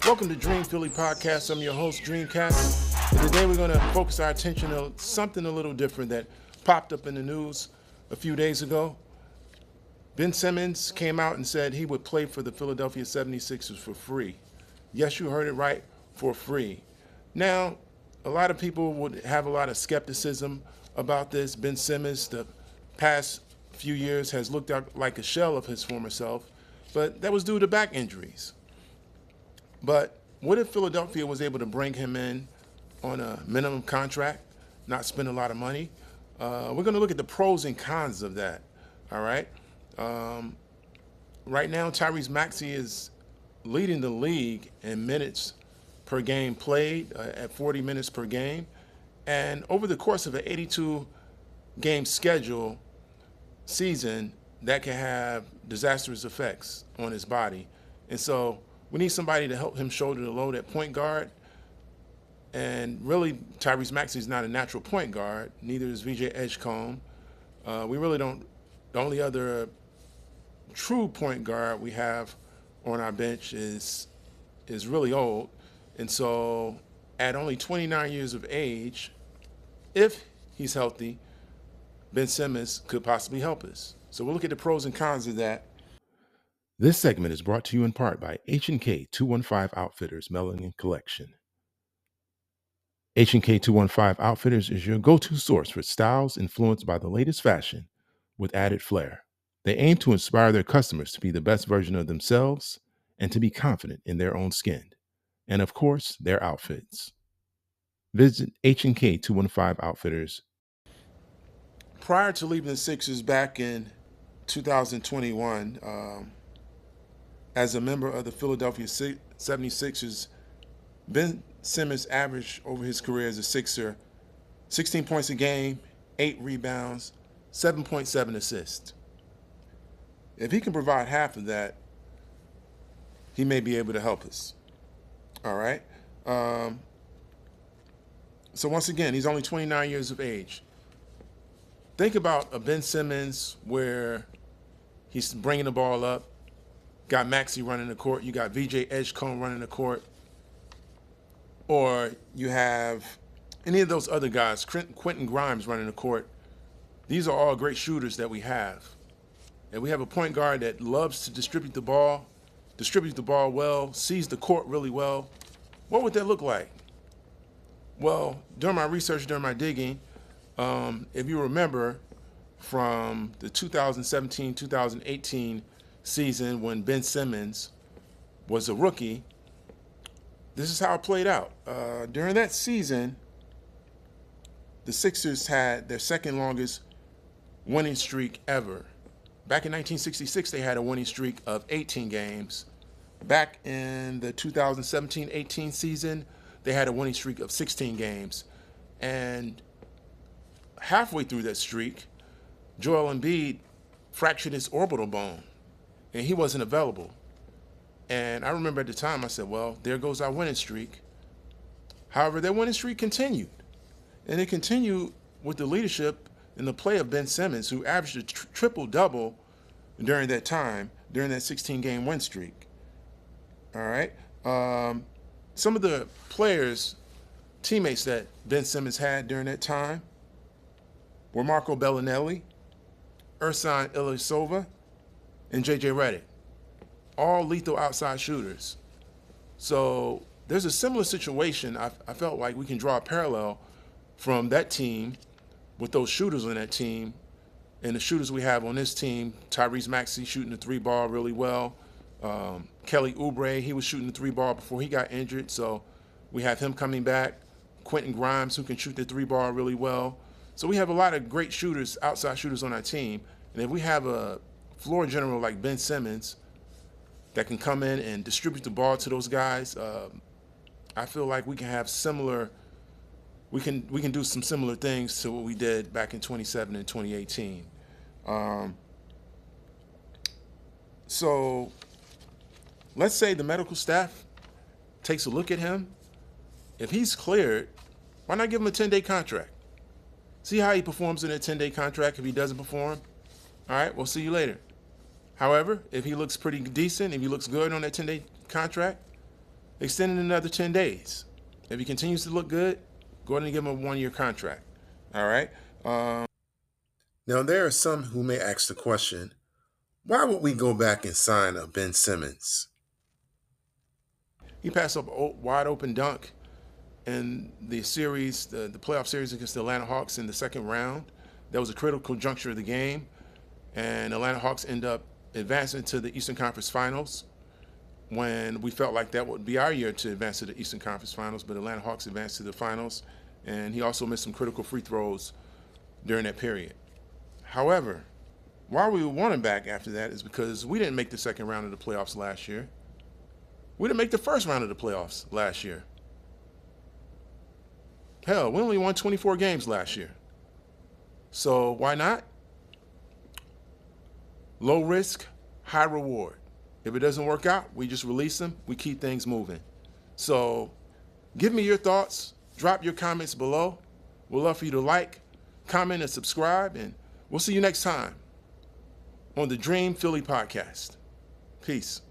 Welcome to Dream Philly Podcast. I'm your host, Dreamcast. And today we're going to focus our attention on something a little different that popped up in the news a few days ago. Ben Simmons came out and said he would play for the Philadelphia 76ers for free. Yes, you heard it right, for free. Now, a lot of people would have a lot of skepticism about this. Ben Simmons, the past few years, has looked out like a shell of his former self, but that was due to back injuries. But what if Philadelphia was able to bring him in on a minimum contract, not spend a lot of money? We're going to look at the pros and cons of that, all right? Right now, Tyrese Maxey is leading the league in minutes per game played at 40 minutes per game. And over the course of an 82-game schedule season, that can have disastrous effects on his body. And so we need somebody to help him shoulder the load at point guard. And really, Tyrese Maxey is not a natural point guard. Neither is VJ Edgecombe. We really don't. The only other true point guard we have on our bench is really old. And so at only 29 years of age, if he's healthy, Ben Simmons could possibly help us. So we'll look at the pros and cons of that. This segment is brought to you in part by H&K 215 Outfitters Melanin Collection. H&K 215 Outfitters is your go-to source for styles influenced by the latest fashion with added flair. They aim to inspire their customers to be the best version of themselves and to be confident in their own skin. And of course, their outfits. Visit H&K 215 Outfitters. Prior to leaving the Sixers back in 2021, as a member of the Philadelphia 76ers, Ben Simmons averaged over his career as a Sixer 16 points a game, 8 rebounds, 7.7 assists. If he can provide half of that, he may be able to help us. All right? So once again, he's only 29 years of age. Think about a Ben Simmons where he's bringing the ball up, got Maxey running the court, you got VJ Edgecombe running the court, or you have any of those other guys, Quentin Grimes running the court. These are all great shooters that we have. And we have a point guard that loves to distribute the ball well, sees the court really well. What would that look like? Well, during my research, during my digging, if you remember from the 2017-2018 season when Ben Simmons was a rookie, this is how it played out. During that season, the Sixers had their second longest winning streak ever. Back in 1966, they had a winning streak of 18 games. Back in the 2017-18 season, they had a winning streak of 16 games. And halfway through that streak, Joel Embiid fractured his orbital bone, and he wasn't available. And I remember at the time, I said, well, there goes our winning streak. However, that winning streak continued. And it continued with the leadership and the play of Ben Simmons, who averaged a triple-double during that time, during that 16-game win streak. All right? Some of the players, teammates that Ben Simmons had during that time were Marco Bellinelli, Ersan Ilyasova, and J.J. Redick, all lethal outside shooters. So there's a similar situation. I felt like we can draw a parallel from that team with those shooters on that team and the shooters we have on this team. Tyrese Maxey shooting the three ball really well. Kelly Oubre, he was shooting the three ball before he got injured, so we have him coming back. Quentin Grimes, who can shoot the three ball really well. So we have a lot of great shooters, outside shooters on our team. And if we have a floor general like Ben Simmons that can come in and distribute the ball to those guys, I feel like we can have similar. We can do some similar things to what we did back in 2017 and 2018. So let's say the medical staff takes a look at him. If he's cleared, why not give him a 10-day contract? See how he performs in a 10-day contract if he doesn't perform. All right, we'll see you later. However, if he looks pretty decent, if he looks good on that 10-day contract, extend it another 10 days. If he continues to look good, go ahead and give him a 1-year contract. All right? Now, there are some who may ask the question, why would we go back and sign a Ben Simmons? He passed up a wide open dunk in the series, the playoff series against the Atlanta Hawks in the second round. That was a critical juncture of the game, and Atlanta Hawks end up advancing to the Eastern Conference Finals when we felt like that would be our year to advance to the Eastern Conference Finals, but Atlanta Hawks advanced to the finals, and he also missed some critical free throws during that period. However, why we want him back after that is because we didn't make the second round of the playoffs last year. We didn't make the first round of the playoffs last year. Hell, we only won 24 games last year. So why not? Low risk, high reward. If it doesn't work out, we just release them. We keep things moving. So give me your thoughts. Drop your comments below. We'd love for you to like, comment, and subscribe. And we'll see you next time on the Dream Philly podcast. Peace.